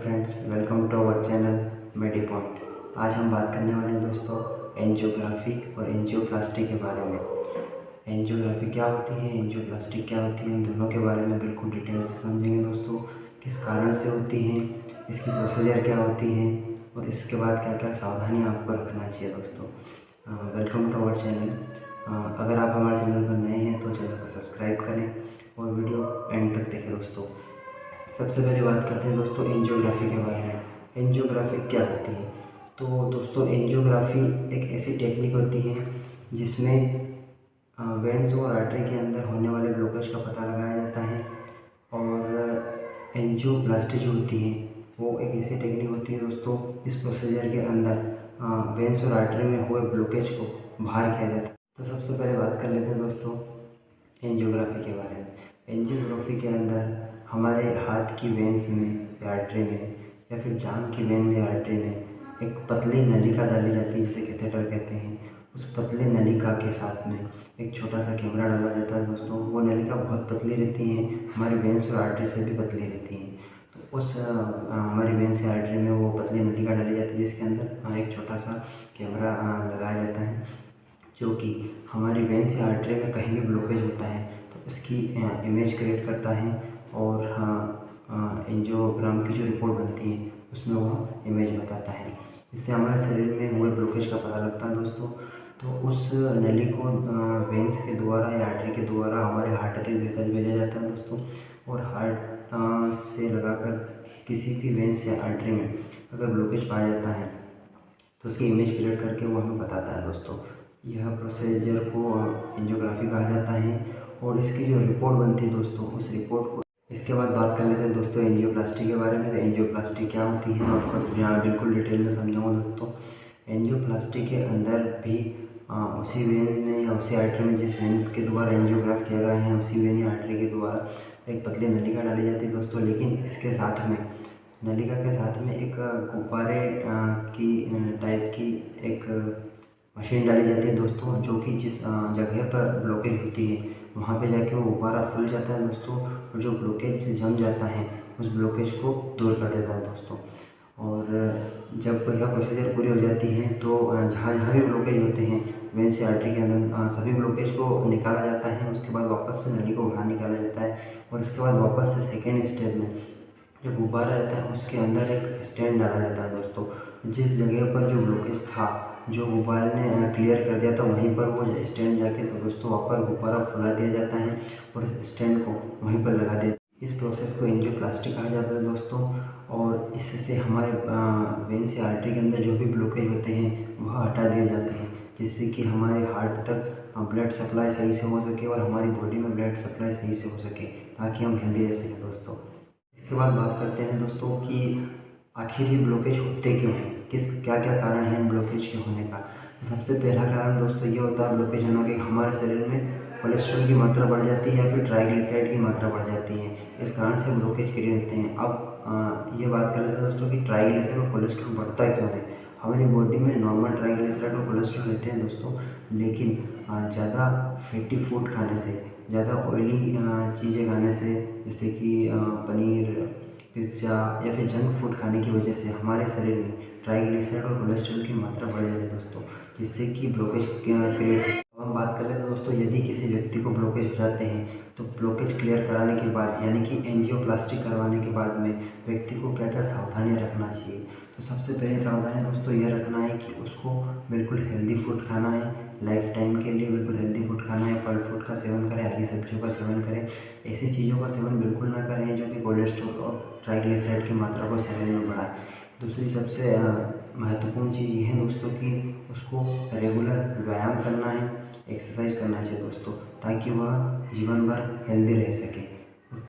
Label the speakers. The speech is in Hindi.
Speaker 1: Friends, welcome to our channel Medi Point. आज हम बात करने वाले हैं दोस्तों एंजियोग्राफी और एंजियोप्लास्टी के बारे में। एंजियोग्राफी क्या होती है, एंजियोप्लास्टी क्या होती है, इन दोनों के बारे में बिल्कुल डिटेल से समझेंगे दोस्तों। किस कारण से होती हैं, इसकी प्रोसीजर क्या होती है और इसके बाद क्या क्या सावधानी आपको रखना चाहिए दोस्तों। Welcome to our channel. अगर आप हमारे चैनल पर नए हैं तो चैनल को सब्सक्राइब करें और वीडियो एंड तक देखें दोस्तों। सबसे पहले बात करते हैं दोस्तों एंजियोग्राफी के बारे में। एंजियोग्राफी क्या होती है? तो दोस्तों एंजियोग्राफी एक ऐसी टेक्निक होती है जिसमें वेंस और आर्टरी के अंदर होने वाले ब्लॉकेज का पता लगाया जाता है। और एंजियोप्लास्टी जो होती है वो एक ऐसी टेक्निक होती है दोस्तों, इस प्रोसीजर के अंदर वेंस और आर्टरी में हुए ब्लॉकेज को बाहर किया जाता है। तो सबसे पहले बात कर लेते हैं दोस्तों एंजियोग्राफी के बारे में। एंजियोग्राफी के अंदर हमारे हाथ की वेंस में या आर्टरी में या फिर जांघ की वेन में या आर्टरी में एक पतली नलिका डाली जाती है जिसे कैथेटर कहते हैं। उस पतली नलिका के साथ में एक छोटा सा कैमरा डाला जाता है दोस्तों। वो नलिका बहुत पतली रहती है, हमारी वेंस और आर्टरी से भी पतली रहती हैं। तो उस हमारी वेंस या आर्टरी में वो पतली नलिका डाली जाती है जिसके अंदर एक छोटा सा कैमरा लगाया जाता है, जो कि हमारी वेंस या आर्टरी में कहीं भी ब्लॉकेज होता है तो उसकी इमेज क्रिएट करता है। और एंजियोग्राम की जो रिपोर्ट बनती है उसमें वो इमेज बताता है। इससे हमारे शरीर में हुए ब्लॉकेज का पता लगता है दोस्तों। तो उस नली को वेंस के द्वारा या आर्टरी के द्वारा हमारे हार्ट तक भेजा जाता है दोस्तों। और हार्ट से लगाकर किसी भी वेंस या आर्टरी में अगर ब्लॉकेज पाया जाता है तो उसकी इमेज क्रिएट करके वो हमें बताता है दोस्तों। यह प्रोसीजर को एंजियोग्राफी कहा जाता है। और इसकी जो रिपोर्ट बनती है दोस्तों, उस रिपोर्ट को इसके बाद बात कर लेते हैं दोस्तों एंजियोप्लास्टी के बारे में। तो एंजियोप्लास्टी क्या होती है मैं आपको यहाँ बिल्कुल डिटेल में समझाऊंगा दोस्तों। एंजियोप्लास्टी के अंदर भी उसी वेन में या उसी आर्टरी में जिस वेन के द्वारा एंजियोग्राफ किया गया है उसी वेन या आर्टरी के द्वारा एक पतली नलिका डाली जाती है दोस्तों। लेकिन इसके साथ में नलिका के साथ में एक गुब्बारे की टाइप की एक मशीन डाली जाती है दोस्तों, जो कि जिस जगह पर ब्लॉकेज होती है वहाँ पे जाके वो गुब्बारा फूल जाता है दोस्तों। और जो ब्लॉकेज जम जाता है उस ब्लॉकेज को दूर कर देता है दोस्तों। और जब यह प्रोसीजर पूरी हो जाती है तो जहाँ जहाँ भी ब्लॉकेज होते हैं वेंस या आर्टरी के अंदर सभी ब्लॉकेज को निकाला जाता है। उसके बाद वापस से नली को बाहर निकाला जाता है। और उसके बाद वापस से सेकेंड स्टेप में जो गुब्बारा रहता है उसके अंदर एक स्टैंड डाला जाता है दोस्तों। जिस जगह पर जो ब्लॉकेज था, जो गुब्बारे ने क्लियर कर दिया था, वहीं पर वो स्टैंड जाके तो दोस्तों वहाँ पर गुब्बारा फुला दिया जाता है और स्टैंड को वहीं पर लगा दिया। इस प्रोसेस को एंजियोप्लास्टी कहा जाता है दोस्तों। और इससे हमारे वेंस या आर्टरी के अंदर जो भी ब्लॉकेज होते हैं वह हटा दिए जाते हैं, जिससे कि हमारे हार्ट तक ब्लड सप्लाई सही से हो सके और हमारी बॉडी में ब्लड सप्लाई सही से हो सके, ताकि हम हेल्दी रह सकें दोस्तों। इसके बाद बात करते हैं दोस्तों कि आखिर ये ब्लॉकेज होते क्यों हैं, क्या क्या कारण है इन ब्लॉकेज के होने का। तो सबसे पहला कारण दोस्तों ये होता है ब्लॉकेज होना कि हमारे शरीर में कोलेस्ट्रॉल की मात्रा बढ़ जाती है या फिर ट्राइग्लिसराइड की मात्रा बढ़ जाती है। इस कारण से ब्लॉकेज क्रिएट होते हैं। अब ये बात कर लेते हैं दोस्तों कि ट्राइग्लिसराइड और कोलेस्ट्रॉल बढ़ता क्यों है। हमारी बॉडी में नॉर्मल ट्राइग्लिसराइड और कोलेस्ट्रॉल रहते हैं दोस्तों, लेकिन ज़्यादा फैटी फूड खाने से, ज़्यादा ऑयली चीज़ें खाने से, जैसे कि पनीर, पिज़्ज़ा या फिर जंक फूड खाने की वजह से हमारे शरीर में ट्राइग्लिसराइड और कोलेस्ट्रॉल की मात्रा बढ़ जाती है दोस्तों, जिससे कि ब्लॉकेज क्रिएट। हम बात कर लेते हैं दोस्तों, यदि किसी व्यक्ति को ब्लॉकेज हो जाते हैं तो ब्लॉकेज क्लियर कराने के बाद यानी कि एंजियोप्लास्टी करवाने के बाद में व्यक्ति को क्या क्या सावधानियाँ रखना चाहिए। तो सबसे पहले सावधानी दोस्तों यह रखना है कि उसको बिल्कुल हेल्दी फूड खाना है, लाइफ टाइम के लिए बिल्कुल हेल्दी फूड खाना है। फल फ्रूट का सेवन करें, हरी सब्जियों का सेवन करें। ऐसी चीज़ों का सेवन बिल्कुल ना करें जो कि कोलेस्ट्रॉल और ट्राइग्लिसराइड की मात्रा को शरीर में बढ़ाए। दूसरी सबसे महत्वपूर्ण चीज़ ये है दोस्तों कि उसको रेगुलर व्यायाम करना है, एक्सरसाइज करना चाहिए दोस्तों, ताकि वह जीवन भर हेल्दी रह सके।